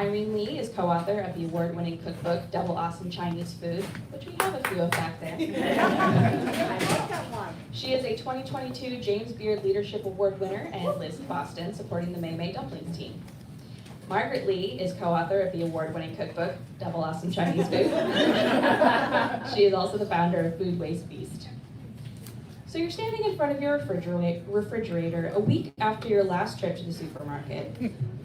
Irene Lee is co-author of the award-winning cookbook, Double Awesome Chinese Food, which we have a few of back there. I like that one. She is a 2022 James Beard Leadership Award winner and lives in Boston, supporting the Mei Mei Dumplings team. Margaret Lee is co-author of the award-winning cookbook, Double Awesome Chinese Food. She is also the founder of Food Waste Beast. So you're standing in front of your refrigerator a week after your last trip to the supermarket.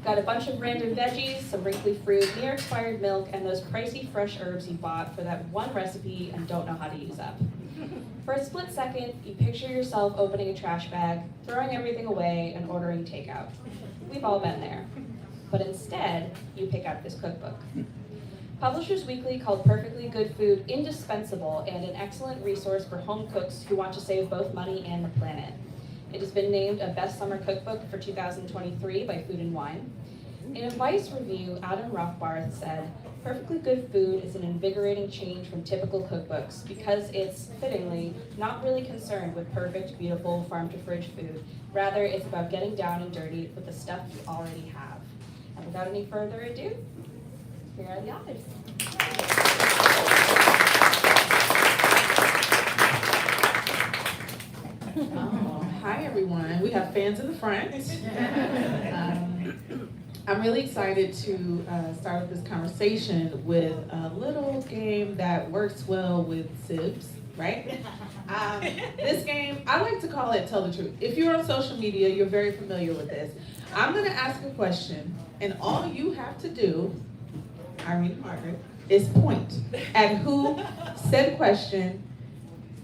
Got a bunch of random veggies, some wrinkly fruit, near-expired milk, and those pricey fresh herbs you bought for that one recipe and don't know how to use up. For a split second, you picture yourself opening a trash bag, throwing everything away, and ordering takeout. We've all been there. But instead, you pick out this cookbook. Publishers Weekly called Perfectly Good Food indispensable and an excellent resource for home cooks who want to save both money and the planet. It has been named a best summer cookbook for 2023 by Food & Wine. In a Vice review, Adam Rothbarth said, "Perfectly Good Food is an invigorating change from typical cookbooks because it's, fittingly, not really concerned with perfect, beautiful, farm-to-fridge food. Rather, it's about getting down and dirty with the stuff you already have." And without any further ado, here are the authors. Hi everyone. We have fans in the front. I'm really excited to start with this conversation with a little game that works well with sibs, right? This game, I like to call it Tell the Truth. If you're on social media, you're very familiar with this. I'm going to ask a question, and all you have to do, Irene and Margaret, is point at who said question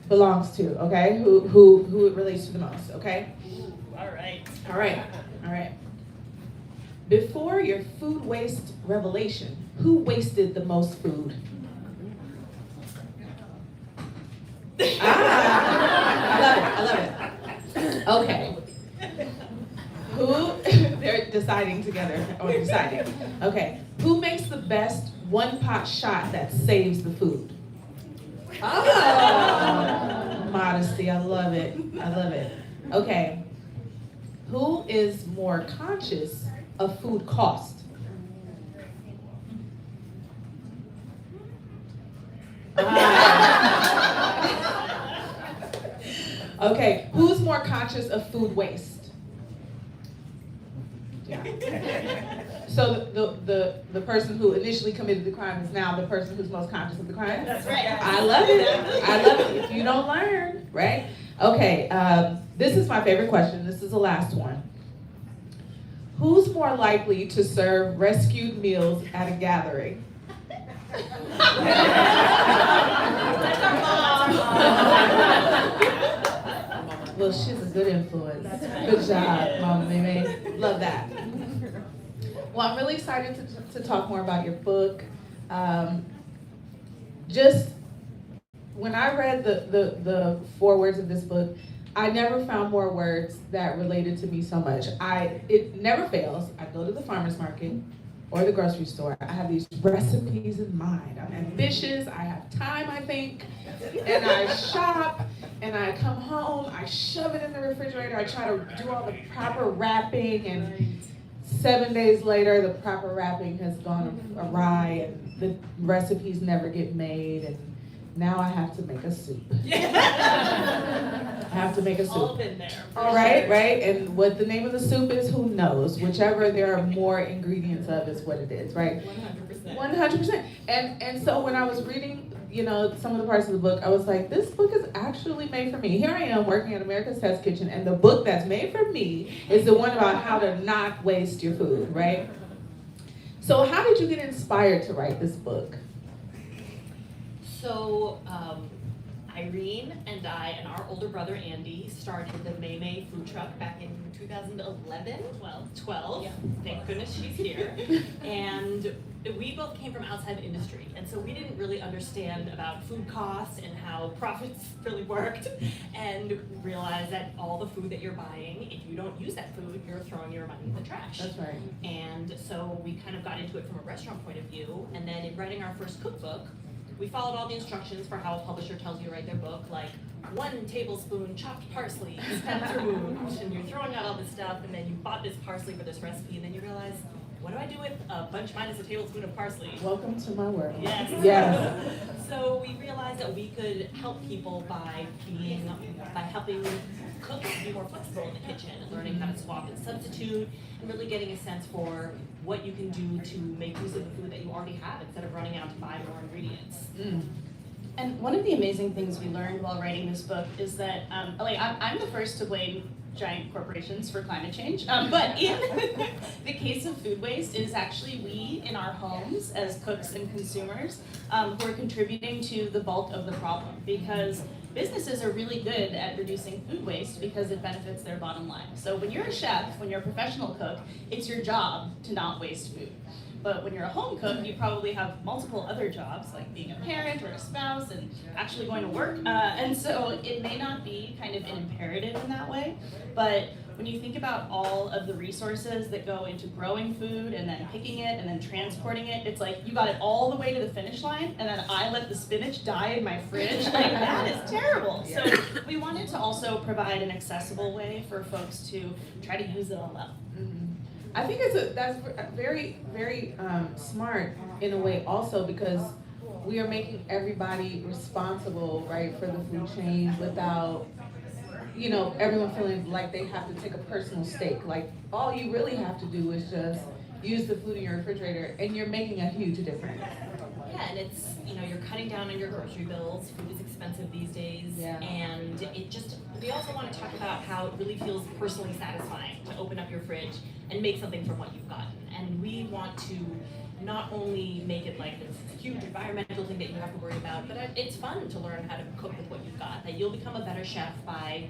belongs to, okay? Who it relates to the most, okay? All right. All right. Before your food waste revelation, who wasted the most food? I love it. Okay. They're deciding together, or deciding. Okay. Who makes the best one-pot shot that saves the food? Oh, modesty, I love it. Okay. Who is more conscious of food cost? Okay, who's more conscious of food waste? Yeah. So the person who initially committed the crime is now the person who's most conscious of the crime? That's right. I love it. If you don't learn, right? Okay, this is my favorite question. This is the last one. Who's more likely to serve rescued meals at a gathering? Well, she's a good influence. Good job, Mama Mimi. Love that. Well, I'm really excited to talk more about your book. Just when I read the forewords of this book, I never found more words that related to me so much. It never fails. I go to the farmer's market or the grocery store. I have these recipes in mind. I'm ambitious. I have time, I think. And I shop, and I come home. I shove it in the refrigerator. I try to do all the proper wrapping, and 7 days later, the proper wrapping has gone awry, and the recipes never get made, and now I have to make a soup. I have to make a soup. All been there. All right, right? And what the name of the soup is, who knows? Whichever there are more ingredients of is what it is, right? 100%. 100%. And so when I was reading, some of the parts of the book, I was like, this book is actually made for me. Here I am working at America's Test Kitchen, and the book that's made for me is the one about how to not waste your food, right? So how did you get inspired to write this book? So, Irene and I and our older brother Andy started the Mei Mei food truck back in 2011, 12. Yeah. Thank goodness she's here. And we both came from outside industry, and so we didn't really understand about food costs and how profits really worked, and realized that all the food that you're buying, if you don't use that food, you're throwing your money in the trash. That's right. And so we kind of got into it from a restaurant point of view, and then in writing our first cookbook, we followed all the instructions for how a publisher tells you to write their book, like 1 tablespoon chopped parsley is removed, and you're throwing out all this stuff, and then you bought this parsley for this recipe, and then you realize what do I do with a bunch minus a tablespoon of parsley? Welcome to my world. Yes. Yes. So we realized that we could help people by helping cooks be more flexible in the kitchen and learning how to swap and substitute and really getting a sense for what you can do to make use of the food that you already have instead of running out to buy more ingredients. And one of the amazing things we learned while writing this book is that, I'm the first to blame giant corporations for climate change, but in the case of food waste, it is actually we in our homes as cooks and consumers who are contributing to the bulk of the problem, because businesses are really good at reducing food waste because it benefits their bottom line. So when you're a chef, when you're a professional cook, it's your job to not waste food. But when you're a home cook, you probably have multiple other jobs, like being a parent or a spouse and actually going to work. And so it may not be kind of an imperative in that way. But when you think about all of the resources that go into growing food and then picking it and then transporting it, it's like you got it all the way to the finish line and then I let the spinach die in my fridge. Like, that is terrible. So we wanted to also provide an accessible way for folks to try to use it all up. I think that's very, very smart in a way also, because we are making everybody responsible, right, for the food chain without, everyone feeling like they have to take a personal stake. Like, all you really have to do is just use the food in your refrigerator and you're making a huge difference. Yeah, and it's, you're cutting down on your grocery bills. Food is expensive these days. Yeah. And we also want to talk about how it really feels personally satisfying to open up your fridge and make something from what you've gotten. And we want to not only make it like this huge environmental thing that you have to worry about, but it's fun to learn how to cook with what you've got. That you'll become a better chef by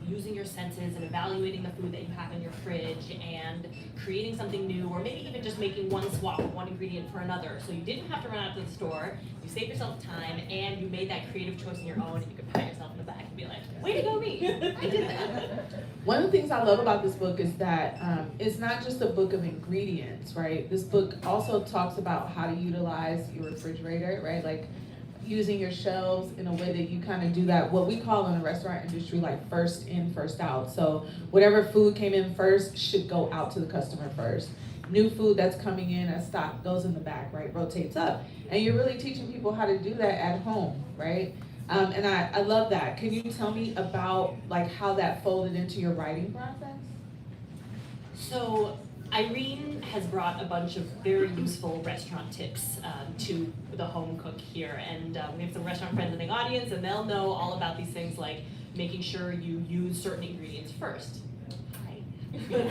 using your senses and evaluating the food that you have in your fridge and creating something new, or maybe even just making one swap of one ingredient for another. So you didn't have to run out to the store, you saved yourself time, and you made that creative choice on your own, and you could pat yourself in the back and be like, way to go me, I did that. One of the things I love about this book is that it's not just a book of ingredients, right? This book also talks about how to utilize your refrigerator, right? Like, using your shelves in a way that you kind of do that, what we call in the restaurant industry, like first in, first out. So whatever food came in first should go out to the customer first. New food that's coming in as stock goes in the back, right, rotates up. And you're really teaching people how to do that at home, right? And I love that. Can you tell me about like how that folded into your writing process? So Irene has brought a bunch of very useful restaurant tips to the home cook here, and we have some restaurant friends in the audience, and they'll know all about these things like making sure you use certain ingredients first. Hi,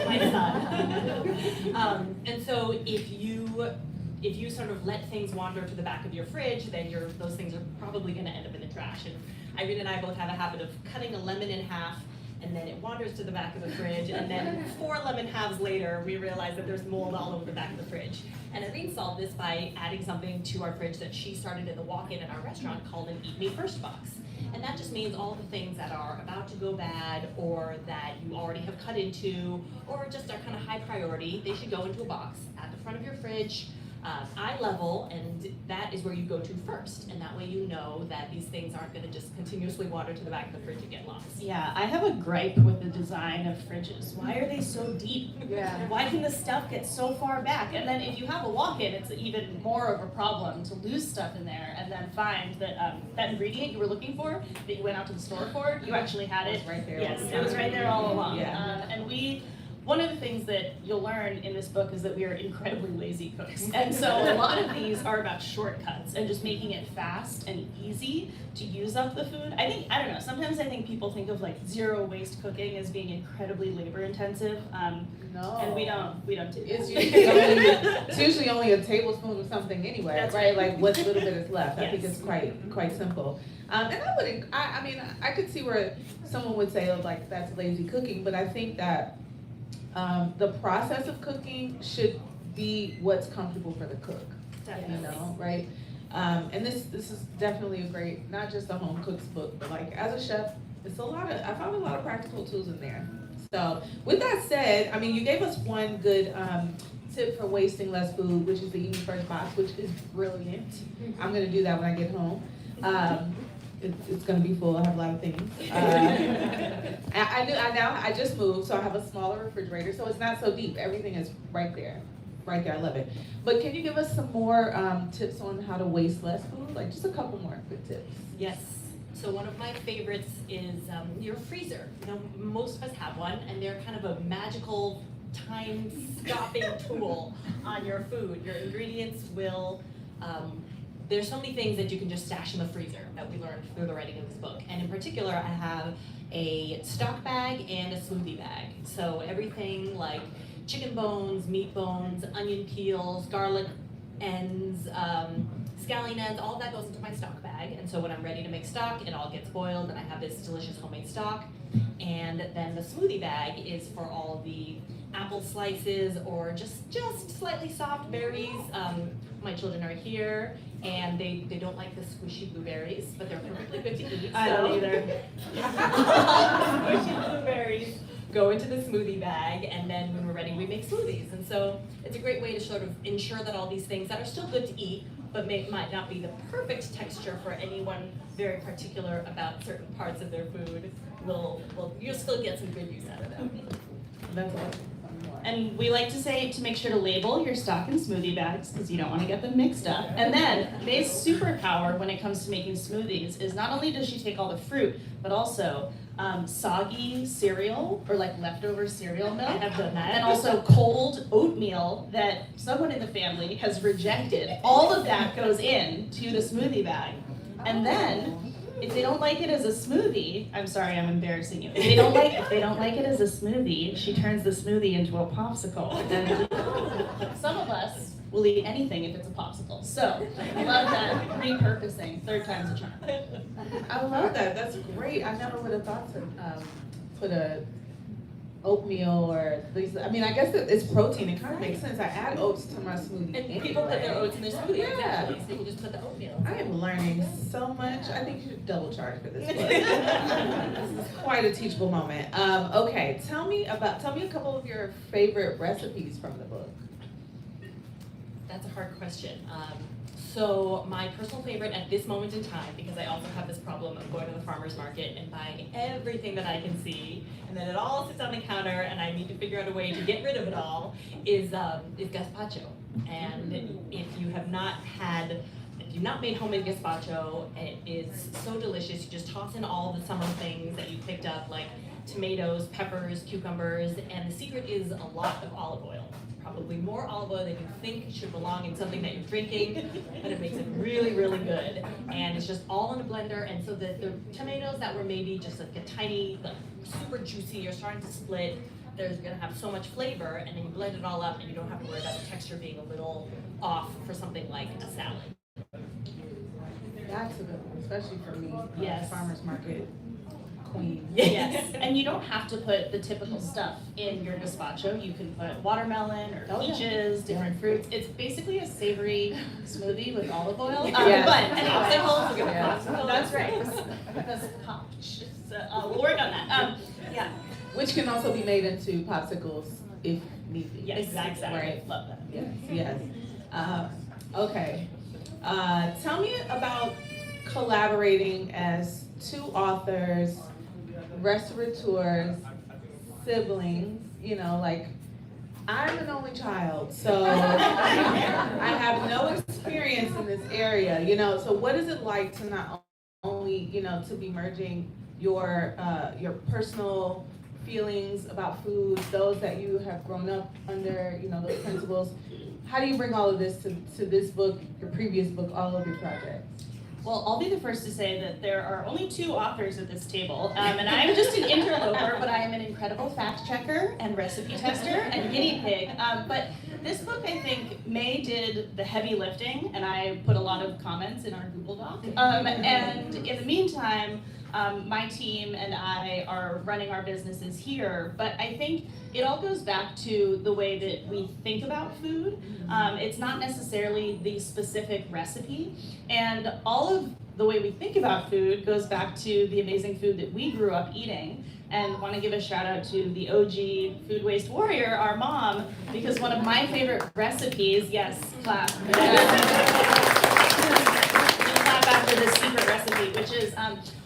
my son. And so if you sort of let things wander to the back of your fridge, then those things are probably going to end up in the trash. And Irene and I both have a habit of cutting a lemon in half, and then it wanders to the back of the fridge, and then 4 lemon halves later, we realize that there's mold all over the back of the fridge. And Irene solved this by adding something to our fridge that she started in the walk-in at our restaurant called an Eat Me First box. And that just means all the things that are about to go bad, or that you already have cut into, or just are kind of high priority, they should go into a box at the front of your fridge, eye level, and that is where you go to first. And that way you know that these things aren't going to just continuously wander to the back of the fridge and get lost. Yeah, I have a gripe with the design of fridges. Why are they so deep? Yeah. Why can the stuff get so far back? And then if you have a walk-in, it's even more of a problem to lose stuff in there and then find that that ingredient you were looking for, that you went out to the store for, you actually had it. Right there. Yes, it was right there all along. Yeah. And one of the things that you'll learn in this book is that we are incredibly lazy cooks. And so a lot of these are about shortcuts and just making it fast and easy to use up the food. I don't know, sometimes I think people think of like zero waste cooking as being incredibly labor intensive. No. And we don't do that. It's usually only a tablespoon of something anyway, That's right? right. Like what little bit is left. I think Yes. it's quite simple. And I mean, I could see where someone would say, oh, like, that's lazy cooking, but I think that the process of cooking should be what's comfortable for the cook. Definitely. You know, right? And this is definitely a great, not just a home cook's book, but like as a chef, I found a lot of practical tools in there. So with that said, I mean, you gave us one good tip for wasting less food, which is the Eat Me First box, which is brilliant. I'm gonna do that when I get home. It's gonna be full. I have a lot of things. I just moved, so I have a smaller refrigerator, so it's not so deep. Everything is right there. right there, I love it. But can you give us some more tips on how to waste less food? Like just a couple more quick tips. Yes. So one of my favorites is your freezer. You know, most of us have one, and they're kind of a magical time-stopping tool on your food. Your ingredients will. There's so many things that you can just stash in the freezer that we learned through the writing of this book. And in particular, I have a stock bag and a smoothie bag. So everything like chicken bones, meat bones, onion peels, garlic ends, scallion ends, all of that goes into my stock bag. And so when I'm ready to make stock, it all gets boiled and I have this delicious homemade stock. And then the smoothie bag is for all the apple slices or just slightly soft berries. My children are here and they don't like the squishy blueberries, but they're perfectly good to eat. I don't either. Squishy blueberries go into the smoothie bag, and then when we're ready, we make smoothies. And so it's a great way to sort of ensure that all these things that are still good to eat, but might not be the perfect texture for anyone very particular about certain parts of their food, you'll still get some good use out of them. That's awesome. And we like to say to make sure to label your stock and smoothie bags because you don't want to get them mixed up. And then May's superpower when it comes to making smoothies is not only does she take all the fruit, but also soggy cereal or like leftover cereal milk. I have done that. And also cold oatmeal that someone in the family has rejected. All of that goes into the smoothie bag. And then if they don't like it as a smoothie, I'm sorry, I'm embarrassing you. If they don't like it as a smoothie, she turns the smoothie into a popsicle. And some of us will eat anything if it's a popsicle. So I love that repurposing. Third time's a charm. I love that. That's great. I never would have thought to put a oatmeal or these. I mean, I guess it's protein. It kind of makes sense. I add oats to my smoothie. And people put their oats in their smoothie, Yeah. exactly. So you can just put the oatmeal. I am learning so much. I think you should double charge for this book. This is quite a teachable moment. Okay, tell me a couple of your favorite recipes from the book. That's a hard question. So my personal favorite at this moment in time, because I also have this problem of going to the farmer's market and buying everything that I can see, and then it all sits on the counter, and I need to figure out a way to get rid of it all, is gazpacho. And if you've not made homemade gazpacho, it is so delicious. You just toss in all the summer things that you picked up, like tomatoes, peppers, cucumbers, and the secret is a lot of olive oil. Probably more olive oil than you think should belong in something that you're drinking, but it makes it really, really good. And it's just all in a blender, and so the tomatoes that were maybe just like a tiny, like super juicy, are starting to split, there's gonna have so much flavor, and then you blend it all up, and you don't have to worry about the texture being a little off for something like a salad. That's a good one, especially for me. Yes. Farmer's market queen. Yes, and you don't have to put the typical stuff in your gazpacho. You can put watermelon or peaches, different fruits. It's basically a savory smoothie with olive oil. Yes. But anyway, Popsicles. that's right. That's popch. We'll work on that. Yeah. Which can also be made into popsicles if need be. Yes, exactly. Right. Love that. Yes, yes. Okay. Tell me about collaborating as two authors, restaurateurs, siblings, like I'm an only child, so I have no experience in this area, so what is it like to not only, to be merging your personal feelings about food, those that you have grown up under, those principles. How do you bring all of this to this book, your previous book, all of your projects? Well, I'll be the first to say that there are only two authors at this table, and I'm just an interloper, but I am an incredible fact checker and recipe tester and guinea pig. But this book, I think, May did the heavy lifting, and I put a lot of comments in our Google Doc. And in the meantime, my team and I are running our businesses here, but I think it all goes back to the way that we think about food. It's not necessarily the specific recipe, and all of the way we think about food goes back to the amazing food that we grew up eating. And want to give a shout out to the OG food waste warrior, our mom, because one of my favorite recipes, yes, clap. Clap after this secret recipe, which is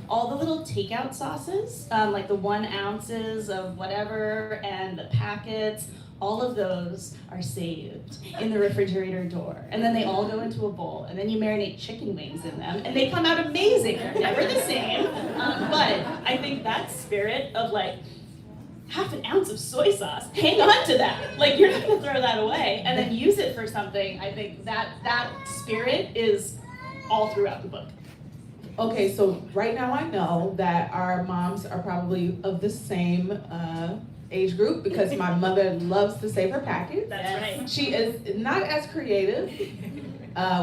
all the little takeout sauces, like the 1 ounces of whatever and the packets, all of those are saved in the refrigerator drawer. And then they all go into a bowl, and then you marinate chicken wings in them, and they come out amazing. They're never the same. But I think that spirit of like, half an ounce of soy sauce, hang on to that. Like, you're not gonna throw that away, and then use it for something. I think that spirit is all throughout the book. Okay, so right now I know that our moms are probably of the same age group, because my mother loves to save her packets. That's right. She is not as creative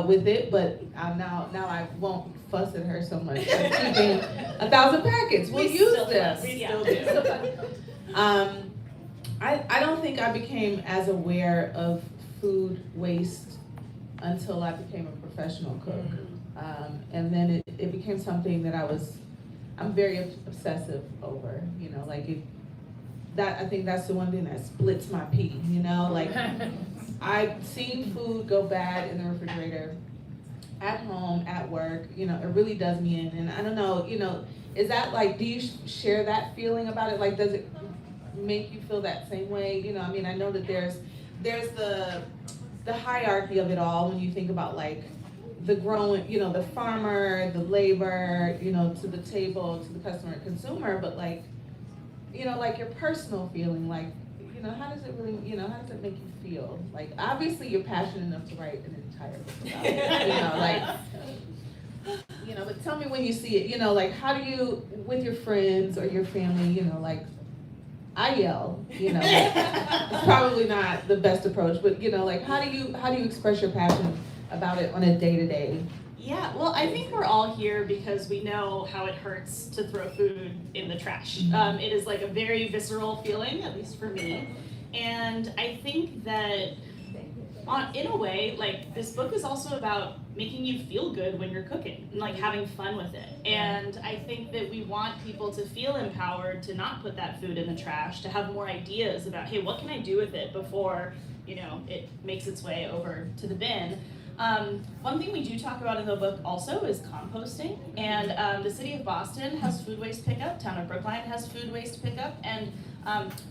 with it, but now I won't fuss at her so much. She's keeping 1,000 packets. We'll use this. We still do. I don't think I became as aware of food waste until I became a professional cook. And then it became something that I'm very obsessive over, you know, like I think that's the one thing that splits my pea, you know, like I've seen food go bad in the refrigerator, at home, at work, you know, it really does me in. And I don't know, you know, is that like, do you share that feeling about it? Like, does it make you feel that same way? You know, I mean, I know that there's the hierarchy of it all when you think about like the growing, you know, the farmer, the labor, you know, to the table, to the customer and consumer, but like, you know, like your personal feeling, like, you know, how does it really, you know, how does it make you feel? Like, obviously you're passionate enough to write an entire book about it, you know, like, you know, but tell me when you see it, you know, like, how do you, with your friends or your family, you know, like, I yell, you know, it's probably not the best approach, but, you know, like, how do you express your passion about it on a day-to-day? Yeah, well, I think we're all here because we know how it hurts to throw food in the trash. It is like a very visceral feeling, at least for me. And I think that in a way, like, this book is also about making you feel good when you're cooking and like having fun with it. And I think that we want people to feel empowered to not put that food in the trash, to have more ideas about, hey, what can I do with it before, you know, it makes its way over to the bin. One thing we do talk about in the book also is composting, and the city of Boston has food waste pickup, town of Brookline has food waste pickup, and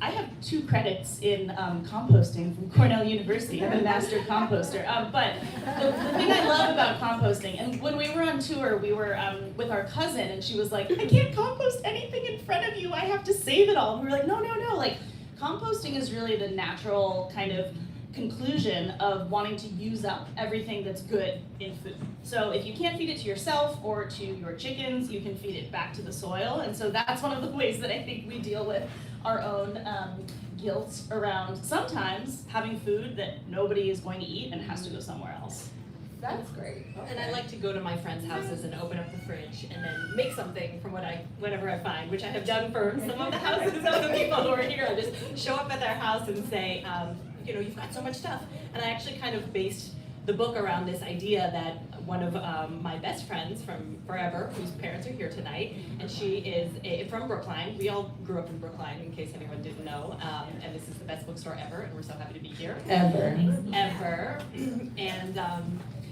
I have 2 credits in composting from Cornell University. I'm a master composter. But the thing I love about composting, and when we were on tour, we were with our cousin, and she was like, I can't compost anything in front of you, I have to save it all. And we were like, no, like, composting is really the natural kind of conclusion of wanting to use up everything that's good in food. So if you can't feed it to yourself or to your chickens, you can feed it back to the soil. And so that's one of the ways that I think we deal with our own guilt around sometimes having food that nobody is going to eat and has to go somewhere else. That's great. Okay. And I like to go to my friends' houses and open up the fridge and then make something from whatever I find, which I have done for some of the houses of the people who are here. I just show up at their house and say, you know, you've got so much stuff. And I actually kind of based the book around this idea that one of my best friends from forever, whose parents are here tonight, and she is from Brookline. We all grew up in Brookline, in case anyone didn't know, and this is the best bookstore ever, and we're so happy to be here. Ever. And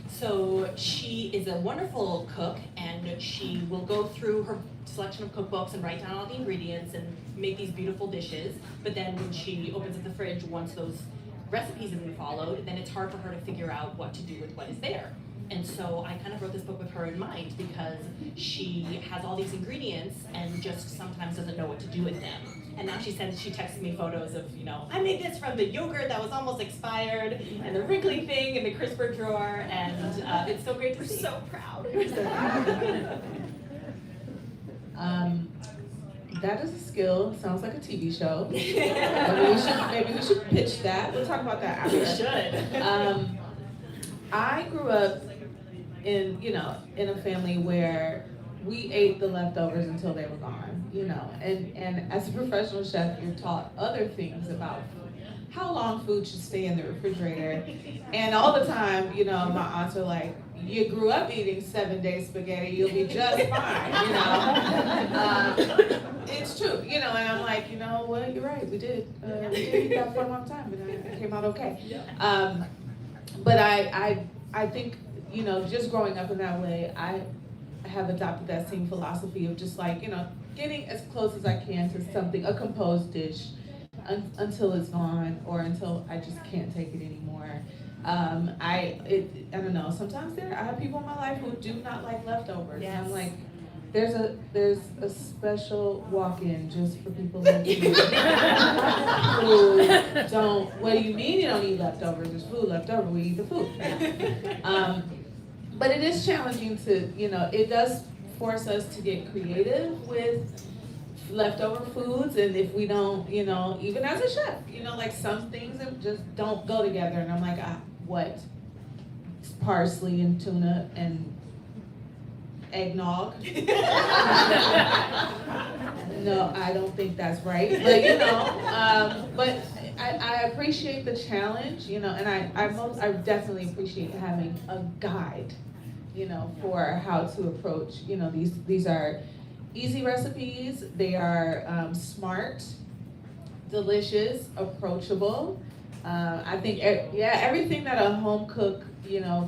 so she is a wonderful cook, and she will go through her selection of cookbooks and write down all the ingredients and make these beautiful dishes. But then when she opens up the fridge, once those recipes have been followed, then it's hard for her to figure out what to do with what is there. And so I kind of wrote this book with her in mind, because she has all these ingredients and just sometimes doesn't know what to do with them. And now she texts me photos of, you know, I made this from the yogurt that was almost expired, and the wrinkly thing in the crisper drawer, and it's so great to see. We're so proud. That is a skill. Sounds like a TV show. Maybe we should pitch that. We'll talk about that after. We should. I grew up in a family where we ate the leftovers until they were gone, you know. And as a professional chef, you're taught other things about how long food should stay in the refrigerator. And all the time, you know, my aunts are like, you grew up eating 7-day spaghetti, you'll be just fine, you know. It's true, you know, and I'm like, you know what, you're right, we did eat that for a long time, and it came out okay. But I think, you know, just growing up in that way, I have adopted that same philosophy of just like, you know, getting as close as I can to something, a composed dish, until it's gone or until I just can't take it anymore. I don't know. Sometimes I have people in my life who do not like leftovers, and I'm like, there's a special walk-in just for people like you who don't. What do you mean you don't eat leftovers? There's food left over. We eat the food. But it is challenging to, it does force us to get creative with leftover foods, and if we don't, even as a chef, like some things that just don't go together, and I'm like, what? Parsley and tuna and eggnog? No, I don't think that's right, but I appreciate the challenge, and I definitely appreciate having a guide, for how to approach, these are easy recipes. They are like delicious, approachable. I think, everything that a home cook,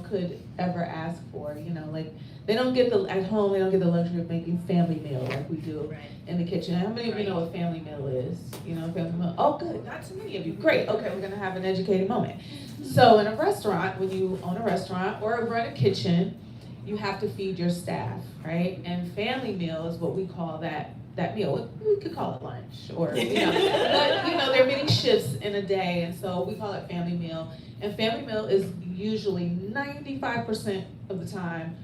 could ever ask for, like they don't get the luxury of making family meal like we do in the kitchen. How many of you know what family meal is? Family meal. Oh, good. Not too many of you. Great. Okay, we're gonna have an educated moment. So in a restaurant, when you own a restaurant or run a kitchen, you have to feed your staff, right? And family meal is what we call that meal. We could call it lunch, or but there are many shifts in a day, and so we call it family meal. And family meal is usually 95% of the time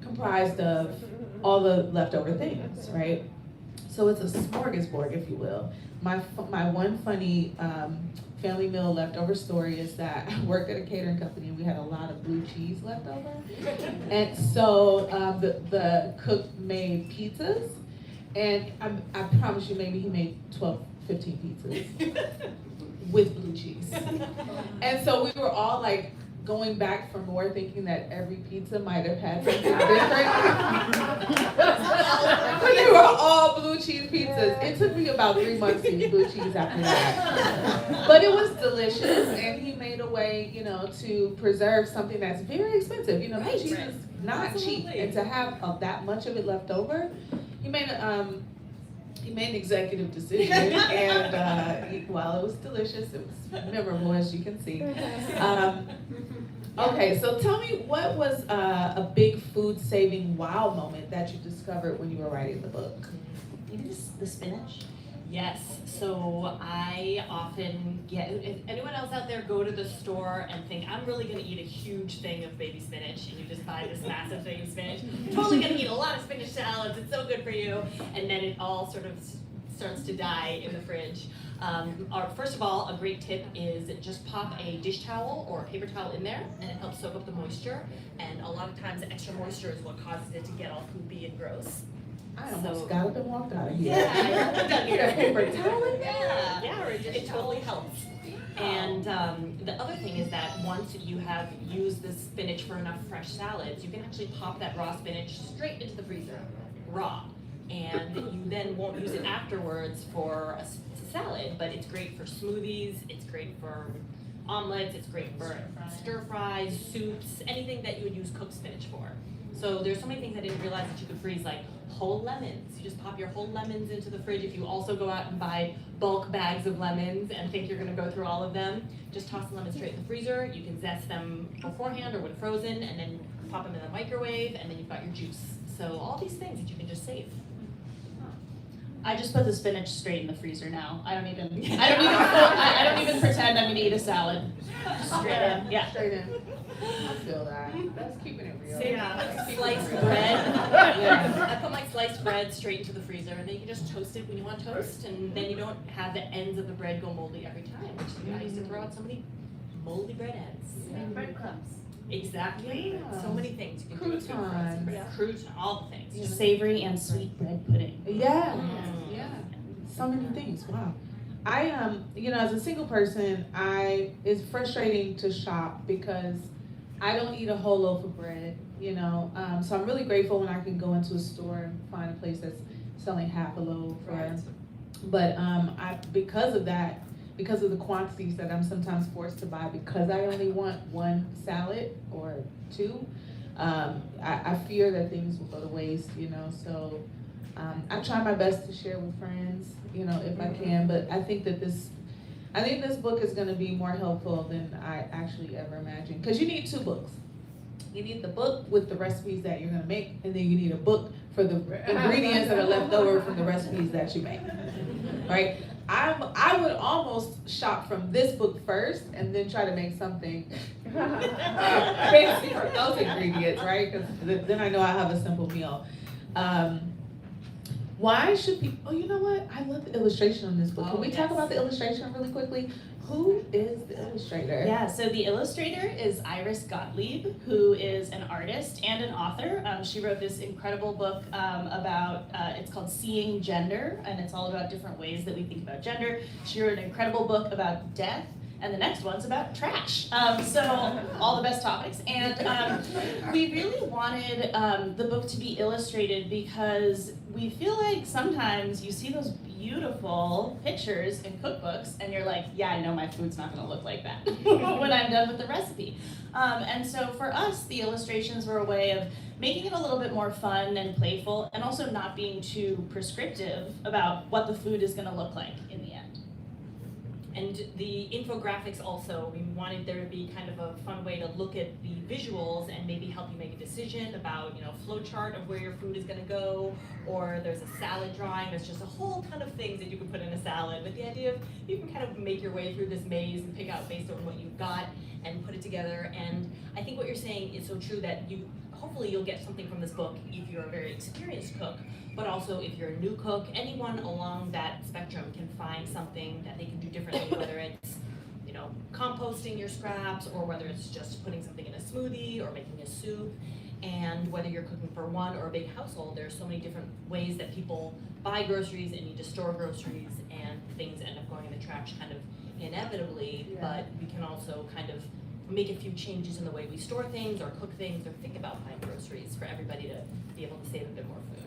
comprised of all the leftover things, right? So it's a smorgasbord, if you will. My one funny family meal leftover story is that I worked at a catering company and we had a lot of blue cheese left over. And so the cook made pizzas, and I promise you maybe he made 12, 15 pizzas with blue cheese. And so we were all like going back for more, thinking that every pizza might have had something different. But they were all blue cheese pizzas. It took me about 3 months to eat blue cheese after that. But it was delicious, and he made a way, to preserve something that's very expensive. Blue cheese is not cheap, and to have that much of it left over, he made an executive decision, and while it was delicious, it was memorable, as you can see. Okay, so tell me, what was a big food-saving wow moment that you discovered when you were writing the book? Maybe the spinach? Yes, so I often if anyone else out there go to the store and think, I'm really gonna eat a huge thing of baby spinach, and you just buy this massive thing of spinach, totally gonna eat a lot of spinach salads, it's so good for you, and then it all sort of starts to die in the fridge. First of all, a great tip is just pop a dish towel or a paper towel in there, and it helps soak up the moisture, and a lot of times the extra moisture is what causes it to get all poopy and gross. I almost got up and walked out of here. Yeah, That paper towel in there? Yeah, or it totally helps. And the other thing is that once you have used the spinach for enough fresh salads, you can actually pop that raw spinach straight into the freezer, raw. And you then won't use it afterwards for a salad, but it's great for smoothies, it's great for omelets, it's great for stir fries, soups, anything that you would use cooked spinach for. So there's so many things I didn't realize that you could freeze, like whole lemons. You just pop your whole lemons into the fridge. If you also go out and buy bulk bags of lemons and think you're gonna go through all of them, just toss the lemons straight in the freezer. You can zest them beforehand or when frozen, and then pop them in the microwave, and then you've got your juice. So all these things that you can just save. I just put the spinach straight in the freezer now. I don't even pretend I'm gonna eat a salad. Straight in. Yeah. Straight in. I feel that. That's keeping it real. Sliced bread. Yeah. I put my sliced bread straight into the freezer, and then you can just toast it when you want toast, and then you don't have the ends of the bread go moldy every time. Which I used to throw out so many moldy bread ends. Like breadcrumbs. Exactly. Yeah. So many things you can do. Croutons. Crouton, all the things. Savory and sweet bread pudding. Yeah, yeah. So many things. Wow. I as a single person, it's frustrating to shop because I don't eat a whole loaf of bread, so I'm really grateful when I can go into a store and find a place that's selling half a loaf. But because of that, because of the quantities that I'm sometimes forced to buy, because I only want one salad or two, I fear that things will go to waste, so I try my best to share with friends, if I can, but I think that I think this book is gonna be more helpful than I actually ever imagined. Cause you need 2 books. You need the book with the recipes that you're gonna make, and then you need a book for the ingredients that are left over from the recipes that you make, right? I would almost shop from this book first and then try to make something fancy from those ingredients, right? Because then I know I have a simple meal. Why should people, oh, you know what? I love the illustration on this book. Can we talk about the illustration really quickly? Who is the illustrator? Yeah, so the illustrator is Iris Gottlieb, who is an artist and an author. She wrote this incredible book about, it's called Seeing Gender, and it's all about different ways that we think about gender. She wrote an incredible book about death, and the next one's about trash. So all the best topics. And we really wanted the book to be illustrated because we feel like sometimes you see those beautiful pictures in cookbooks and you're like, yeah, I know my food's not gonna look like that when I'm done with the recipe. And so for us, the illustrations were a way of making it a little bit more fun and playful, and also not being too prescriptive about what the food is gonna look like in the end. And the infographics also, we wanted there to be kind of a fun way to look at the visuals and maybe help you make a decision about, flow chart of where your food is gonna go, or there's a salad drawing, there's just a whole ton of things that you can put in a salad, with the idea of you can kind of make your way through this maze and pick out based on what you've got and put it together. And I think what you're saying is so true, that hopefully you'll get something from this book if you're a very experienced cook, but also if you're a new cook. Anyone along that spectrum can find something that they can do differently, whether it's composting your scraps, or whether it's just putting something in a smoothie or making a soup. And whether you're cooking for one or a big household, there's so many different ways that people buy groceries and need to store groceries, and things end up going in the trash kind of inevitably. Yeah. But we can also kind of make a few changes in the way we store things or cook things or think about buying groceries for everybody to be able to save a bit more food.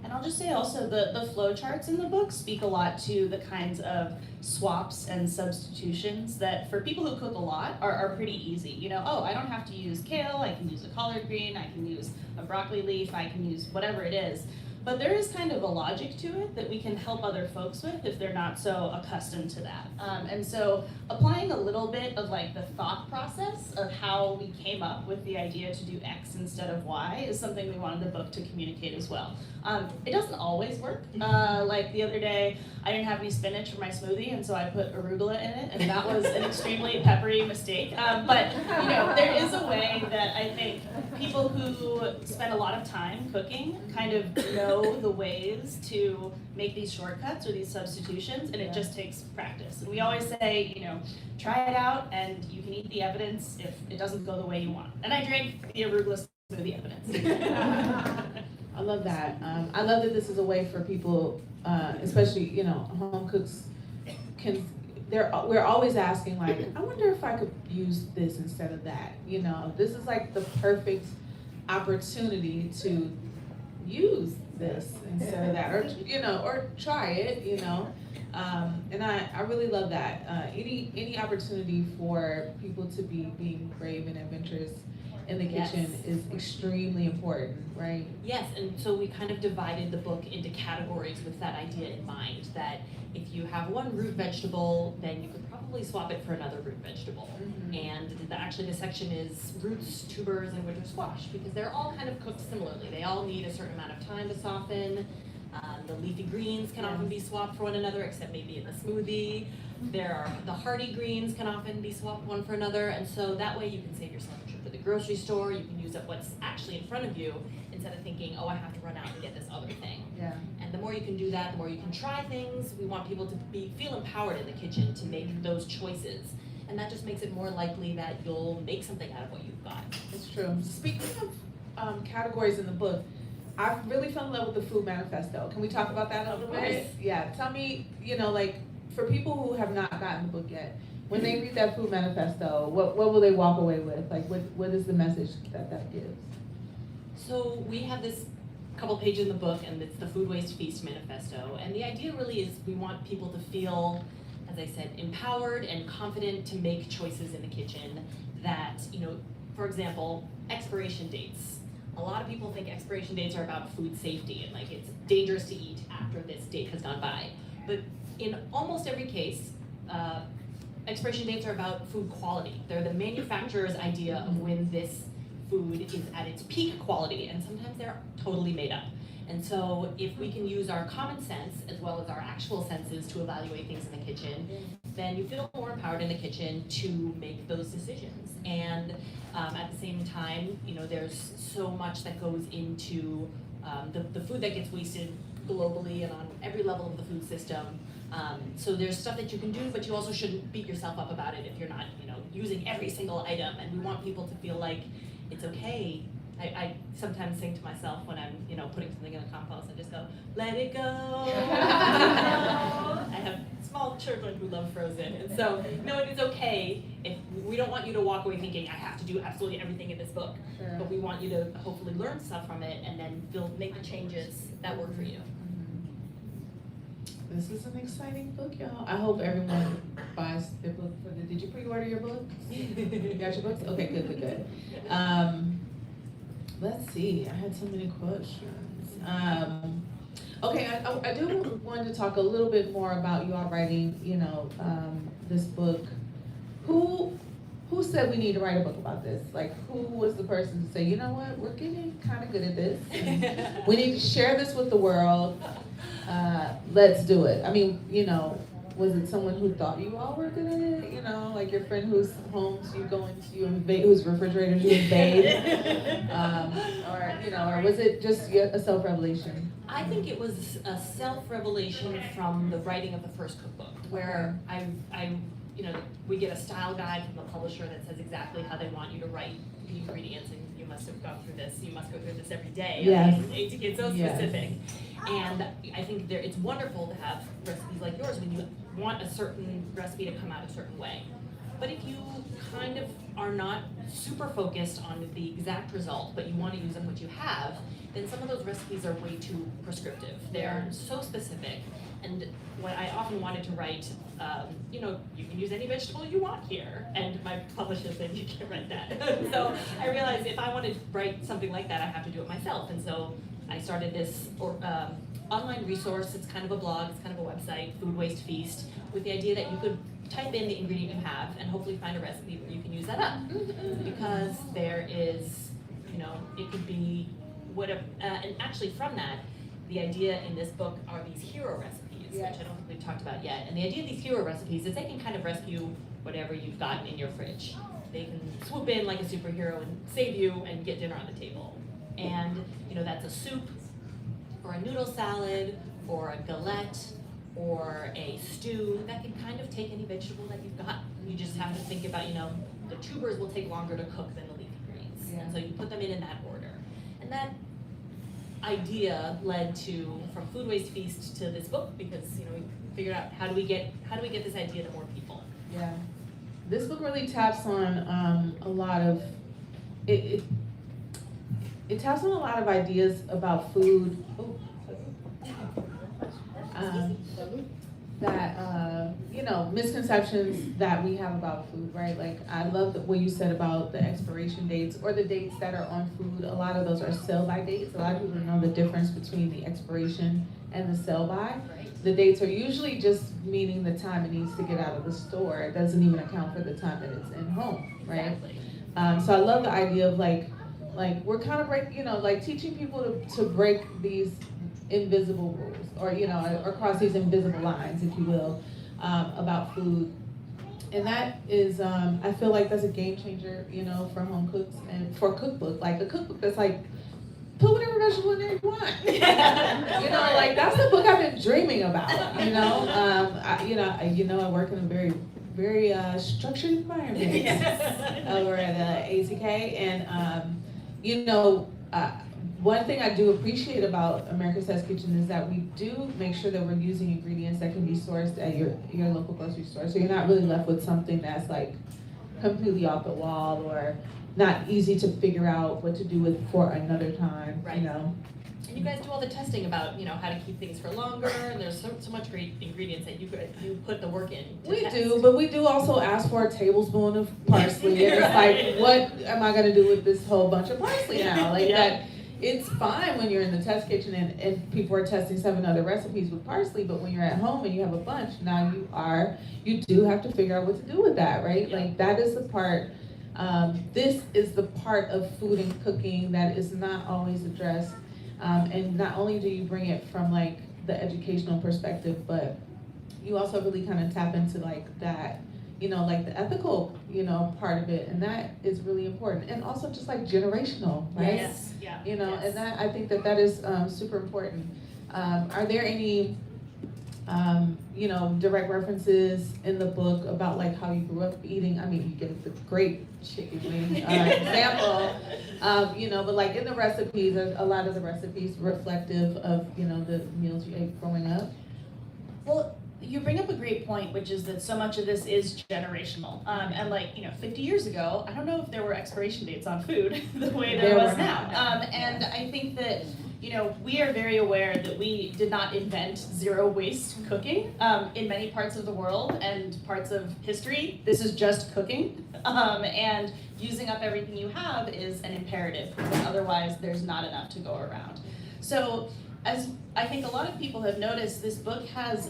And I'll just say also the flow charts in the book speak a lot to the kinds of swaps and substitutions that for people who cook a lot are pretty easy. I don't have to use kale, I can use a collard green, I can use a broccoli leaf, I can use whatever it is. But there is kind of a logic to it that we can help other folks with if they're not so accustomed to that. And so applying a little bit of the thought process of how we came up with the idea to do X instead of Y is something we wanted the book to communicate as well. It doesn't always work. Like the other day, I didn't have any spinach for my smoothie, and so I put arugula in it, and that was an extremely peppery mistake. But there is a way that I think people who spend a lot of time cooking kind of know the ways to make these shortcuts or these substitutions, and it just takes practice. And we always say, try it out, and you can eat the evidence if it doesn't go the way you want. And I drank the arugula smoothie evidence. I love that. I love that this is a way for people, especially home cooks, we're always asking I wonder if I could use this instead of that. This is the perfect opportunity to use this instead of that, or try it. And I really love that. Any opportunity for people to be being brave and adventurous in the kitchen is extremely important, right? Yes, and so we kind of divided the book into categories with that idea in mind, that if you have one root vegetable, then you could probably swap it for another root vegetable. Mm-hmm. And actually the section is roots, tubers, and winter squash, because they're all kind of cooked similarly. They all need a certain amount of time to soften. The leafy greens can often be swapped for one another, except maybe in the smoothie. The hardy greens can often be swapped one for another, and so that way you can save yourself a trip to the grocery store. You can use up what's actually in front of you instead of thinking, oh, I have to run out and get this other thing. Yeah. And the more you can do that, the more you can try things. We want people to feel empowered in the kitchen to make those choices, and that just makes it more likely that you'll make something out of what you've got. It's true. Speaking of categories in the book, I really fell in love with the food manifesto. Can we talk about that a little bit? Yeah, tell me, for people who have not gotten the book yet, when they read that food manifesto, what will they walk away with? What is the message that gives? So we have this couple pages in the book, and it's the Food Waste Feast Manifesto. And the idea really is we want people to feel, as I said, empowered and confident to make choices in the kitchen that, for example, expiration dates. A lot of people think expiration dates are about food safety and it's dangerous to eat after this date has gone by. But in almost every case, expiration dates are about food quality. They're the manufacturer's idea of when this food is at its peak quality, and sometimes they're totally made up. And so if we can use our common sense as well as our actual senses to evaluate things in the kitchen, then you feel more empowered in the kitchen to make those decisions. And at the same time, you know, there's so much that goes into the food that gets wasted globally and on every level of the food system. So there's stuff that you can do, but you also shouldn't beat yourself up about it if you're not, you know, using every single item. And we want people to feel like it's okay. I sometimes sing to myself when I'm, you know, putting something in the compost and just go, let it go. I have small children who love Frozen, and so no, it is okay if we don't want you to walk away thinking I have to do absolutely everything in this book, Sure. but we want you to hopefully learn stuff from it and then make the changes that work for you. This is an exciting book, y'all. I hope everyone buys their book for the. Did you pre-order your books? You got your books? Okay, good. Let's see. I had so many questions. Okay, I do want to talk a little bit more about you all writing. You know, this book. Who said we need to write a book about this? Like, who was the person to say, you know what, we're getting kind of good at this. And we need to share this with the world. Let's do it. I mean, you know, was it someone who thought you all were good at it? You know, like your friend whose homes you go into, you invade, whose refrigerators you invade, or you know, or was it just a self-revelation? I think it was a self-revelation from the writing of the first cookbook, where I you know, we get a style guide from the publisher that says exactly how they want you to write the ingredients, and you must have gone through this. You must go through this every day. Yes. I mean, to get so specific. And I think it's wonderful to have recipes like yours when you want a certain recipe to come out a certain way. But if you kind of are not super focused on the exact result, but you want to use them what you have, then some of those recipes are way too prescriptive. They're so specific. And what I often wanted to write, you know, you can use any vegetable you want here. And my publisher said, you can't write that. So I realized if I wanted to write something like that, I have to do it myself. And so I started this online resource. It's kind of a blog, it's kind of a website, Food Waste Feast, with the idea that you could type in the ingredient you have and hopefully find a recipe where you can use that up. Because there is, you know, it could be whatever, and actually from that, the idea in this book are these hero recipes, which I don't think we've talked about yet. And the idea of these hero recipes is they can kind of rescue whatever you've got in your fridge. They can swoop in like a superhero and save you and get dinner on the table. And, you know, that's a soup, or a noodle salad, or a galette, or a stew. That can kind of take any vegetable that you've got. You just have to think about, you know, the tubers will take longer to cook than the leafy greens. And so you put them in that order. And that idea led to, from Food Waste Feast to this book, because, you know, we figured out how do we get this idea to more people. Yeah. This book really taps on a lot of, it taps on a lot of ideas about food that, you know, misconceptions that we have about food, right? Like, I love what you said about the expiration dates or the dates that are on food. A lot of those are sell-by dates. A lot of people don't know the difference between the expiration and the sell-by. The dates are usually just meaning the time it needs to get out of the store. It doesn't even account for the time that it's in home, right? Exactly. So I love the idea of like we're kind of like teaching people to break these invisible rules, or you know, or cross these invisible lines, if you will, about food. And that is, I feel like that's a game changer, you know, for home cooks and for a cookbook. Like a cookbook that's like, put whatever vegetable in there you want. You know, like that's the book I've been dreaming about. You know, I work in a very structured environment over at ACK, and you know, one thing I do appreciate about America's Test Kitchen is that we do make sure that we're using ingredients that can be sourced at your local grocery store. So you're not really left with something that's like completely off the wall or not easy to figure out what to do with for another time. Right. You know. And you guys do all the testing about, you know, how to keep things for longer, and there's so much great ingredients that you put the work in. We do, but we do also ask for a tablespoon of parsley. And it's like, what am I gonna do with this whole bunch of parsley now? Like that. it's fine when you're in the test kitchen and people are testing 7 other recipes with parsley, but when you're at home and you have a bunch, now you do have to figure out what to do with that, right? Yeah. Like that is the part, this is the part of food and cooking that is not always addressed. And not only do you bring it from like the educational perspective, but you also really kind of tap into like that, like the ethical, part of it, and that is really important. And also just like generational, right? Yes. Yeah. And that, I think that is super important. Are there any, direct references in the book about like how you grew up eating? I mean, you give the great chicken wing example, but like in the recipes, a lot of the recipes reflective of, the meals you ate growing up? Well, you bring up a great point, which is that so much of this is generational. And 50 years ago, I don't know if there were expiration dates on food the way there was now. And I think that, we are very aware that we did not invent zero waste cooking. In many parts of the world and parts of history, this is just cooking. And using up everything you have is an imperative, because otherwise there's not enough to go around. So, as I think a lot of people have noticed, this book has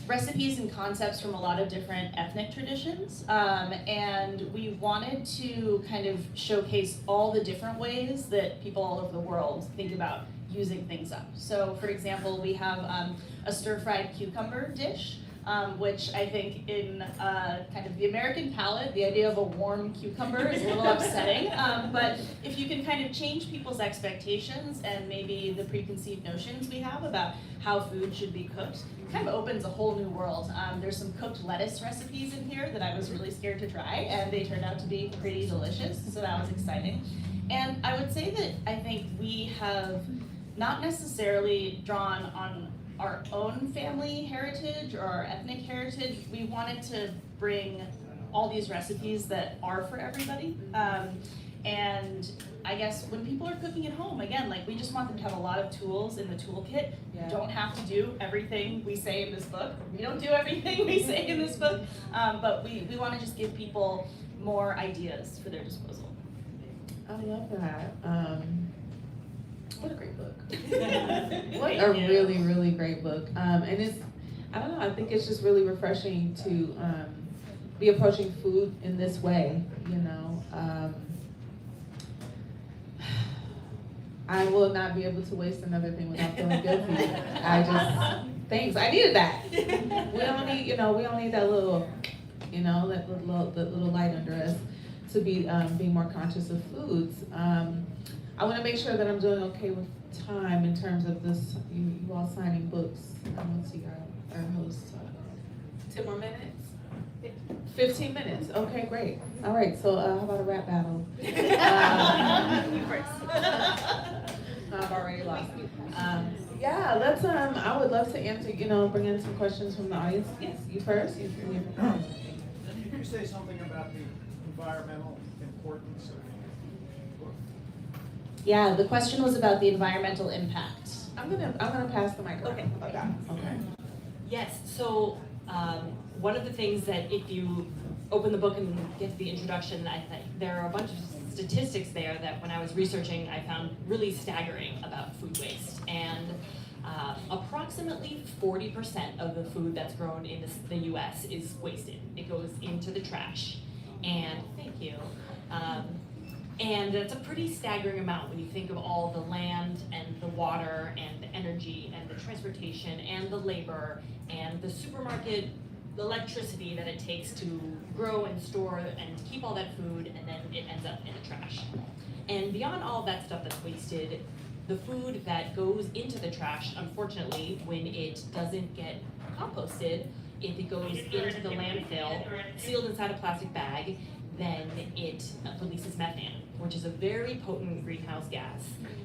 recipes and concepts from a lot of different ethnic traditions, and we wanted to kind of showcase all the different ways that people all over the world think about using things up. So, for example, we have a stir-fried cucumber dish, which I think in kind of the American palate, the idea of a warm cucumber is a little upsetting, but if you can kind of change people's expectations and maybe the preconceived notions we have about how food should be cooked, it kind of opens a whole new world. There's some cooked lettuce recipes in here that I was really scared to try, and they turned out to be pretty delicious, so that was exciting. And I would say that I think we have not necessarily drawn on our own family heritage or our ethnic heritage. We wanted to bring all these recipes that are for everybody. And I guess when people are cooking at home, again, we just want them to have a lot of tools in the toolkit. Yeah. You don't have to do everything we say in this book. We don't do everything we say in this book, but we want to just give people more ideas for their disposal. I love that. What a great book. What Thank a you. really, really great book. And it's, I don't know, I think it's just really refreshing to be approaching food in this way, I will not be able to waste another thing without feeling guilty. Thanks, I needed that. We all need that little, that little light under us to be more conscious of foods. I want to make sure that I'm doing okay with time in terms of this, you all signing books. Let's see, our host. 10 more minutes? 15 minutes, okay, great. All right, so how about a rap battle? I've already lost. Yeah, let's, I would love to answer, bring in some questions from the audience. Yes, you first. Can you say something about the environmental importance of the book? Yeah, the question was about the environmental impact. I'm gonna pass the mic around. Okay. Okay. Yes, so one of the things that if you open the book and get to the introduction, I think there are a bunch of statistics there that when I was researching, I found really staggering about food waste. And approximately 40% of the food that's grown in the US is wasted. It goes into the trash. And thank you. And that's a pretty staggering amount when you think of all the land and the water and the energy and the transportation and the labor and the supermarket, the electricity that it takes to grow and store and keep all that food, and then it ends up in the trash. And beyond all that stuff that's wasted, the food that goes into the trash, unfortunately, when it doesn't get composted, if it goes into the landfill, sealed inside a plastic bag, then it releases methane, which is a very potent greenhouse gas.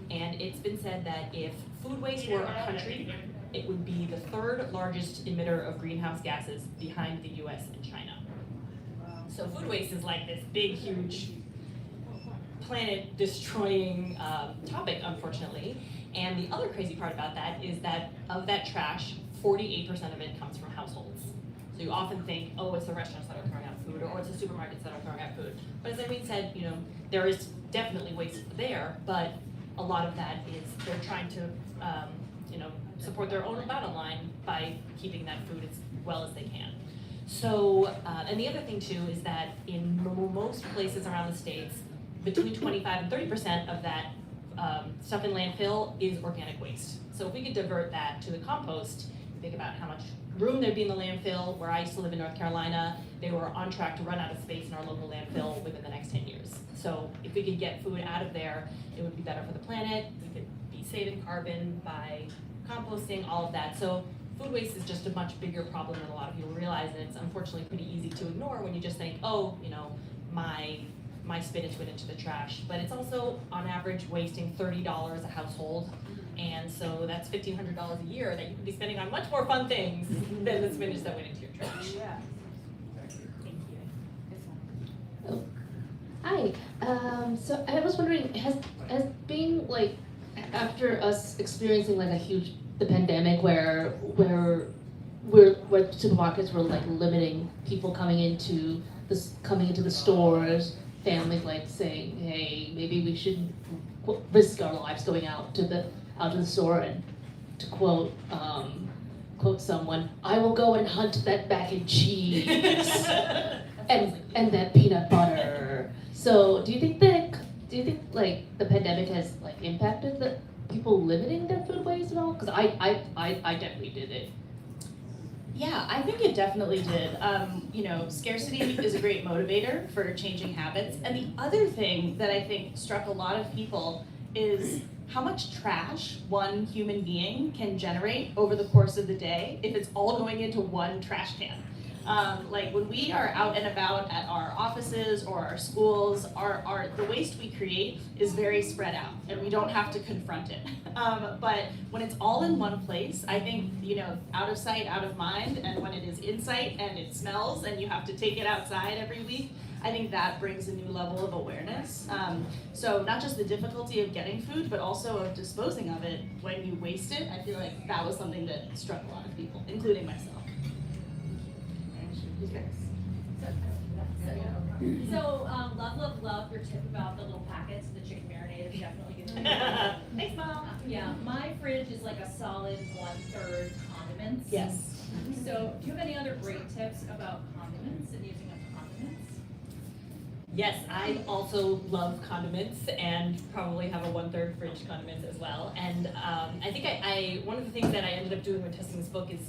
And it's been said that if food waste were a country, it would be the third largest emitter of greenhouse gases behind the US and China. So food waste is like this big, huge, planet-destroying topic, unfortunately. And the other crazy part about that is that of that trash, 48% of it comes from households. So you often think, oh, it's the restaurants that are throwing out food, or it's the supermarkets that are throwing out food. But as Irene said, there is definitely waste there, but a lot of that is they're trying to, support their own bottom line by keeping that food as well as they can. So, and the other thing too is that in most places around the states, between 25 and 30% of that stuff in landfill is organic waste. So if we could divert that to the compost, think about how much room there'd be in the landfill. Where I used to live in North Carolina, they were on track to run out of space in our local landfill within the next 10 years. So if we could get food out of there, it would be better for the planet. We could be saving carbon by composting, all of that. So food waste is just a much bigger problem than a lot of people realize, and it's unfortunately pretty easy to ignore when you just think, oh, my spinach went into the trash. But it's also, on average, wasting $30 a household. And so that's $1,500 a year that you could be spending on much more fun things than the spinach that went into your trash. Yeah. Thank you. Hi. So I was wondering, has being like after us experiencing like the pandemic where supermarkets were like limiting people coming into the stores, families like saying, hey, maybe we shouldn't risk our lives going out to the store, and to quote someone, I will go and hunt that mac and cheese and that peanut butter. So do you think like the pandemic has like impacted the people limiting their food waste at all? Because I definitely did it. Yeah, I think it definitely did. Scarcity is a great motivator for changing habits. And the other thing that I think struck a lot of people is how much trash one human being can generate over the course of the day if it's all going into one trash can. Like when we are out and about at our offices or our schools, the waste we create is very spread out, and we don't have to confront it. But when it's all in one place, I think, out of sight, out of mind, and when it is in sight and it smells and you have to take it outside every week, I think that brings a new level of awareness. So not just the difficulty of getting food, but also of disposing of it when you waste it. I feel like that was something that struck a lot of people, including myself. So, love your tip about the little packets, the chicken marinade is definitely good. Thanks, Mom. Yeah, my fridge is like a solid 1/3 condiments. Yes. So, do you have any other great tips about condiments and using up condiments? Yes, I also love condiments and probably have a 1/3 fridge condiments as well. And I think I one of the things that I ended up doing when testing this book is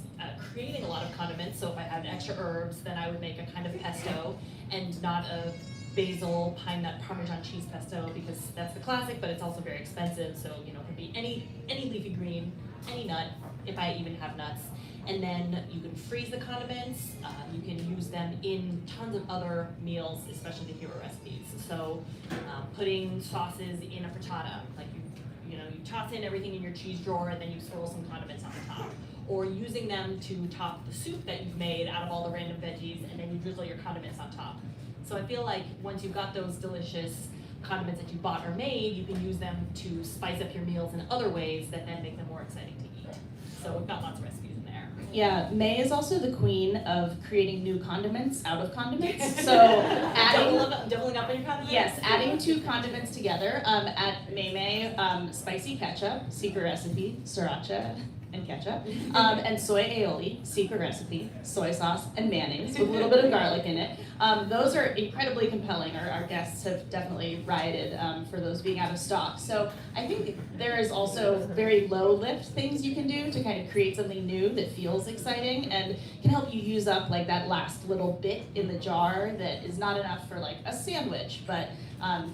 creating a lot of condiments. So if I had extra herbs, then I would make a kind of pesto and not a basil pine nut Parmesan cheese pesto, because that's the classic, but it's also very expensive. So it could be any leafy green, any nut, if I even have nuts. And then you can freeze the condiments. You can use them in tons of other meals, especially the hero recipes. So putting sauces in a frittata, like you toss in everything in your cheese drawer and then you swirl some condiments on the top. Or using them to top the soup that you've made out of all the random veggies, and then you drizzle your condiments on top. So I feel like once you've got those delicious condiments that you bought or made, you can use them to spice up your meals in other ways that then make them more exciting to eat. So we've got lots of recipes in there. Yeah, May is also the queen of creating new condiments out of condiments. So doubling up on your condiments? Yes, adding 2 condiments together. At May, spicy ketchup, secret recipe, sriracha and ketchup, and soy aioli, secret recipe, soy sauce and mayonnaise with a little bit of garlic in it. Those are incredibly compelling. Our guests have definitely rioted for those being out of stock. So I think there is also very low lift things you can do to kind of create something new that feels exciting and can help you use up like that last little bit in the jar that is not enough for like a sandwich, but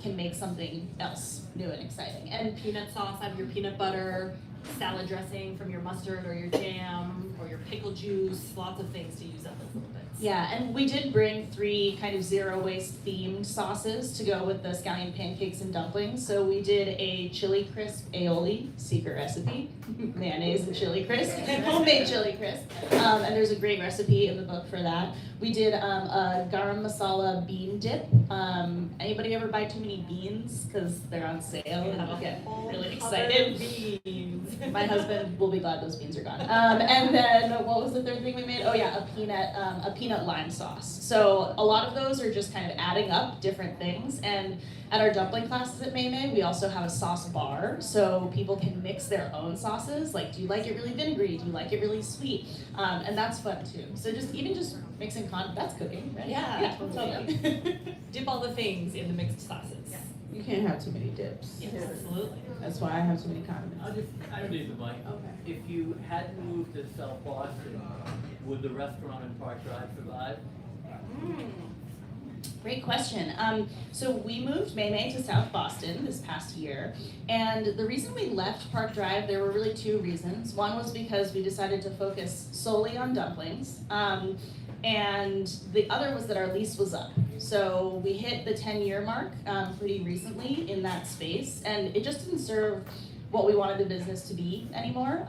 can make something else new and exciting. And peanut sauce out of your peanut butter, salad dressing from your mustard or your jam or your pickle juice, lots of things to use up those little bits. Yeah, and we did bring 3 kind of zero waste themed sauces to go with the scallion pancakes and dumplings. So we did a chili crisp aioli, secret recipe, mayonnaise and chili crisp, homemade chili crisp. And there's a great recipe in the book for that. We did a garam masala bean dip. Anybody ever buy too many beans because they're on sale and you get really excited? Beans. My husband will be glad those beans are gone. And then what was the third thing we made? Oh yeah, a peanut lime sauce. So a lot of those are just kind of adding up different things. And at our dumpling classes at May, we also have a sauce bar, so people can mix their own sauces. Like, do you like it really vinegary? Do you like it really sweet? And that's fun too. So just mixing that's cooking, right? Yeah, totally. Dip all the things in the mixed sauces. Yeah. You can't have too many dips. Yes, absolutely. That's why I have too many condiments. I don't need the mic. Okay. If you hadn't moved to South Boston, would the restaurant in Park Drive survive? Great question. So we moved May to South Boston this past year, and the reason we left Park Drive, there were really two reasons. One was because we decided to focus solely on dumplings, and the other was that our lease was up. So we hit the 10-year mark pretty recently in that space, and it just didn't serve what we wanted the business to be anymore.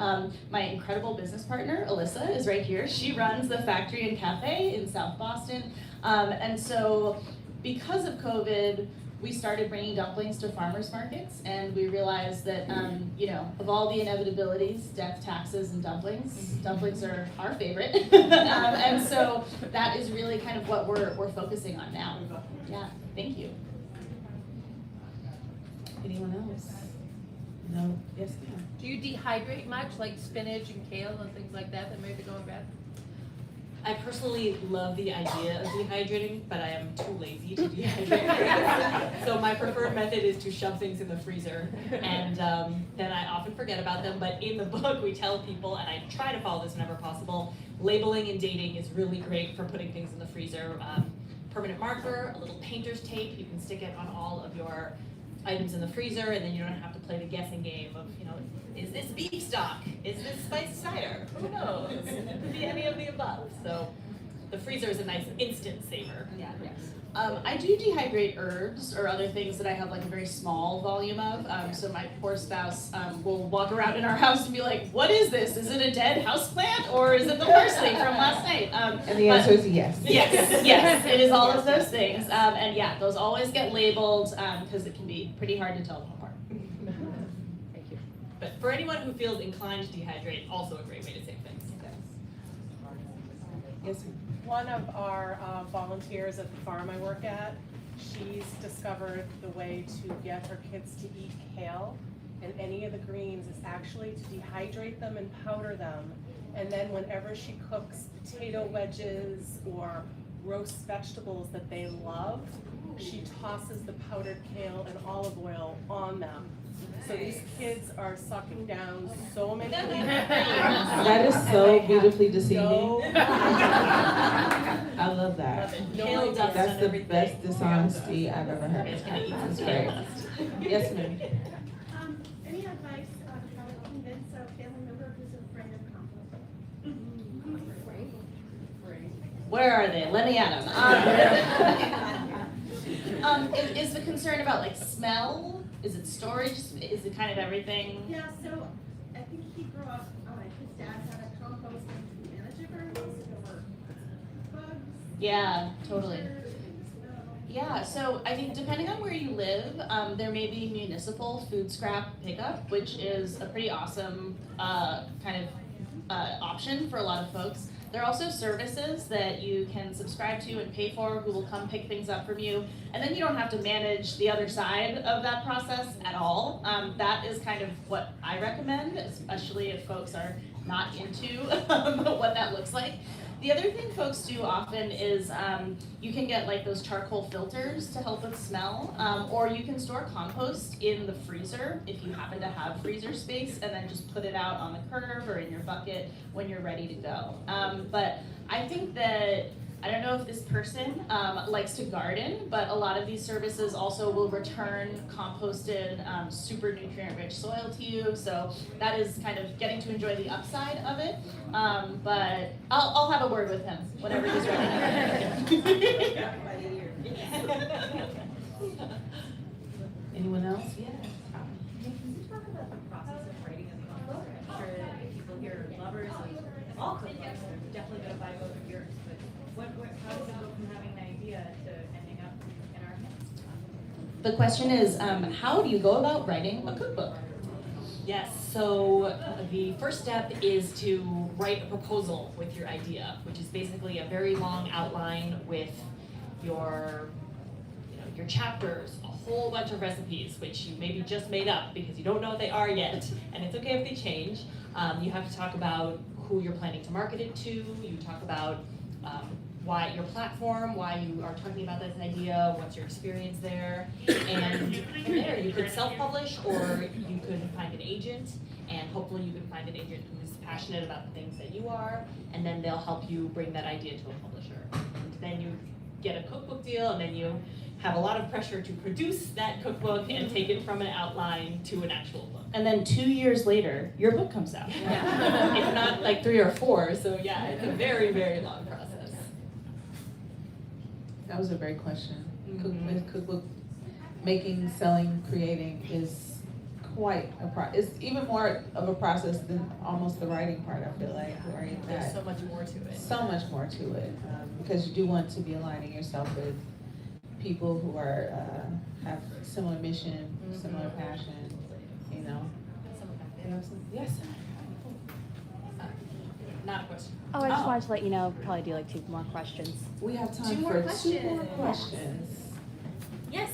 My incredible business partner, Alyssa, is right here. She runs the Factory and Cafe in South Boston. And so because of COVID, we started bringing dumplings to farmers markets, and we realized that, of all the inevitabilities, death, taxes, and dumplings are our favorite. And so that is really kind of what we're focusing on now. Yeah, thank you. Anyone else? No? Yes, ma'am. Do you dehydrate much, like spinach and kale and things like that maybe go bad? I personally love the idea of dehydrating, but I am too lazy to dehydrate. So my preferred method is to shove things in the freezer, and then I often forget about them. But in the book, we tell people, and I try to follow this whenever possible, labeling and dating is really great for putting things in the freezer. Permanent marker, a little painter's tape, you can stick it on all of your items in the freezer, and then you don't have to play the guessing game of, is this beef stock? Is this spiced cider? Who knows? It could be any of the above. So the freezer is a nice instant saver. Yeah. I do dehydrate herbs or other things that I have like a very small volume of. So my poor spouse will walk around in our house and be like, "What is this? Is it a dead houseplant or is it the parsley from last night?" And the answer is yes. Yes, it is all of those things. And yeah, those always get labeled because it can be pretty hard to tell them apart. Thank you. But for anyone who feels inclined to dehydrate, also a great way to save things. Yes, ma'am. One of our volunteers at the farm I work at, she's discovered the way to get her kids to eat kale and any of the greens is actually to dehydrate them and powder them. And then whenever she cooks potato wedges or roast vegetables that they love, she tosses the powdered kale and olive oil on them. So these kids are sucking down so many That is so beautifully deceiving. I love that. Kale dust That's on the everything. best dishonesty I've ever heard. It's gonna eat some That's kale great. dust. Yes, ma'am. Any advice on how to convince a family member who's afraid of compost? Where are they? Let me at them. Is the concern about like smell? Is it storage? Is it kind of everything? Yeah, so I think he grew up, his dad had a compost and manager gardens, there were bugs. Yeah, totally. smell. Yeah, so I think depending on where you live, there may be municipal food scrap pickup, which is a pretty awesome option for a lot of folks. There are also services that you can subscribe to and pay for who will come pick things up from you, and then you don't have to manage the other side of that process at all. That is kind of what I recommend, especially if folks are not into what that looks like. The other thing folks do often is you can get like those charcoal filters to help with smell, or you can store compost in the freezer if you happen to have freezer space, and then just put it out on the curb or in your bucket when you're ready to go. But I think that, I don't know if this person likes to garden, but a lot of these services also will return composted, super nutrient-rich soil to you. So that is kind of getting to enjoy the upside of it. But I'll have a word with him whenever he's ready. Anyone else? Can you talk about the process of writing a cookbook? I'm sure if people here are lovers of all cookbooks, they're definitely going to buy both of yours. But How does it go from having an idea to ending up in our hands? The question is, how do you go about writing a cookbook? Yes, so the first step is to write a proposal with your idea, which is basically a very long outline with your chapters, a whole bunch of recipes, which you maybe just made up because you don't know what they are yet, and it's okay if they change. You have to talk about who you're planning to market it to. You talk about why your platform, why you are talking about this idea, what's your experience there, and from there you could self-publish or you could find an agent, and hopefully you can find an agent who's passionate about the things that you are, and then they'll help you bring that idea to a publisher. And then you get a cookbook deal, and then you have a lot of pressure to produce that cookbook and take it from an outline to an actual book. And then 2 years later, your book comes out. If not like 3 or 4, so yeah, it's a very, very long process. That was a great question. Mhm. Cookbook making, selling, creating is quite it's even more of a process than almost the writing part, I feel like, right? There's so much more to it. So much more to it, because you do want to be aligning yourself with people who are, have similar mission, similar passion, you know? Yes. Not a question. Oh, I just wanted to let you know, probably do like 2 more questions. We have time 2 more for 2 questions. more questions. Yes.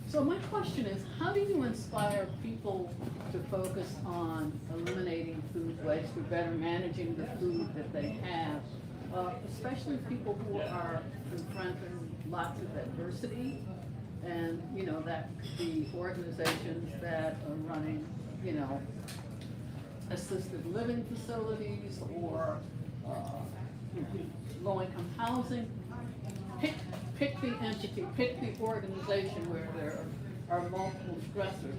So my question is, how do you inspire people to focus on eliminating food waste or better managing the food that they have, especially people who are confronting lots of adversity? And, that could be organizations that are running, assisted living facilities or low-income housing. Pick the entity, pick the organization where there are multiple stressors.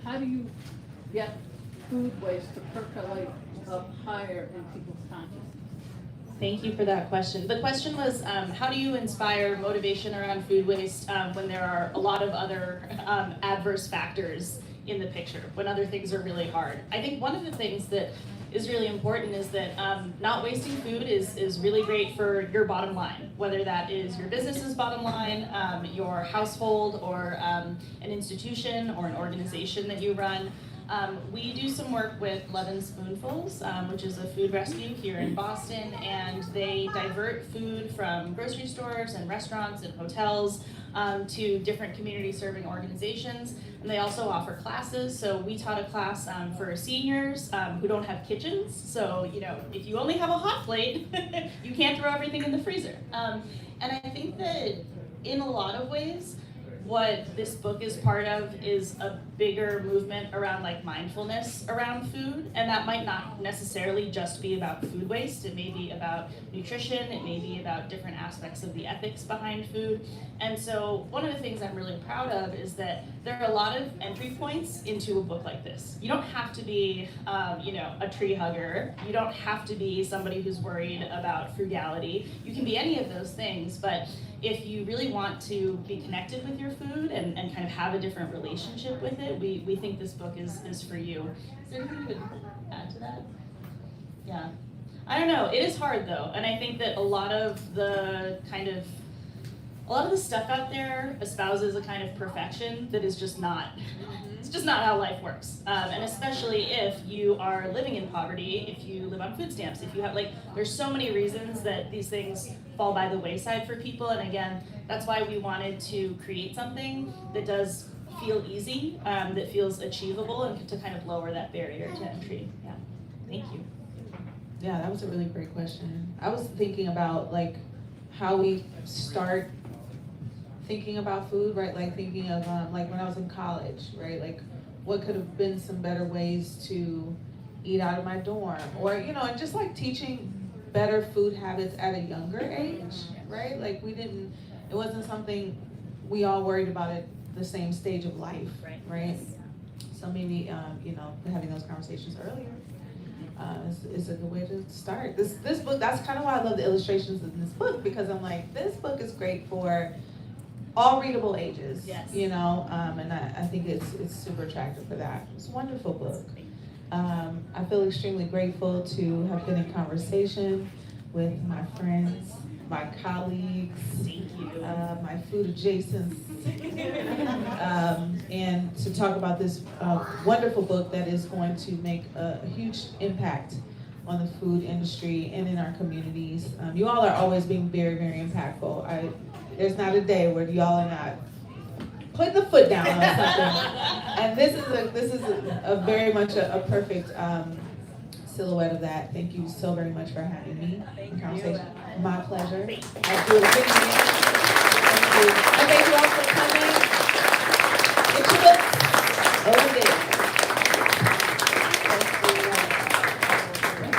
How do you get food waste to percolate up higher in people's consciousness? Thank you for that question. The question was, how do you inspire motivation around food waste when there are a lot of other adverse factors in the picture, when other things are really hard? I think one of the things that is really important is that not wasting food is really great for your bottom line, whether that is your business's bottom line, your household, or an institution or an organization that you run. We do some work with 11 Spoonfuls, which is a food rescue here in Boston, and they divert food from grocery stores and restaurants and hotels to different community serving organizations. And they also offer classes. So we taught a class for seniors who don't have kitchens. So, if you only have a hot plate, you can't throw everything in the freezer. And I think that in a lot of ways, what this book is part of is a bigger movement around mindfulness around food, and that might not necessarily just be about food waste. It may be about nutrition, it may be about different aspects of the ethics behind food. And so one of the things I'm really proud of is that there are a lot of entry points into a book like this. You don't have to be a tree hugger, you don't have to be somebody who's worried about frugality. You can be any of those things, but if you really want to be connected with your food and kind of have a different relationship with it, we think this book is for you. Is there anything you would add to that? Yeah. I don't know. It is hard though, and I think that a lot of the stuff out there espouses a kind of perfection that is just not. It's just not how life works. And especially if you are living in poverty, if you live on food stamps, if you have there's so many reasons that these things fall by the wayside for people. And again, that's why we wanted to create something that does feel easy, that feels achievable, and to kind of lower that barrier to entry. Yeah. Thank you. Yeah, that was a really great question. I was thinking about how we start thinking about food, right? Thinking of when I was in college, right? What could have been some better ways to eat out of my dorm, or and just teaching better food habits at a younger age, right? It wasn't something we all worried about at the same stage of life, right? So maybe having those conversations earlier is a good way to start. This book, that's kind of why I love the illustrations in this book, because I'm this book is great for all readable ages, yes. And I think it's super attractive for that. It's a wonderful book. I feel extremely grateful to have been in conversation with my friends, my colleagues, my food adjacents, and to talk about this wonderful book that is going to make a huge impact on the food industry and in our communities. You all are always being very, very impactful. There's not a day where y'all are not putting the foot down on something. And this is a very much a perfect silhouette of that. Thank you so very much for having me. Thank you. Conversation. My pleasure. I do it again.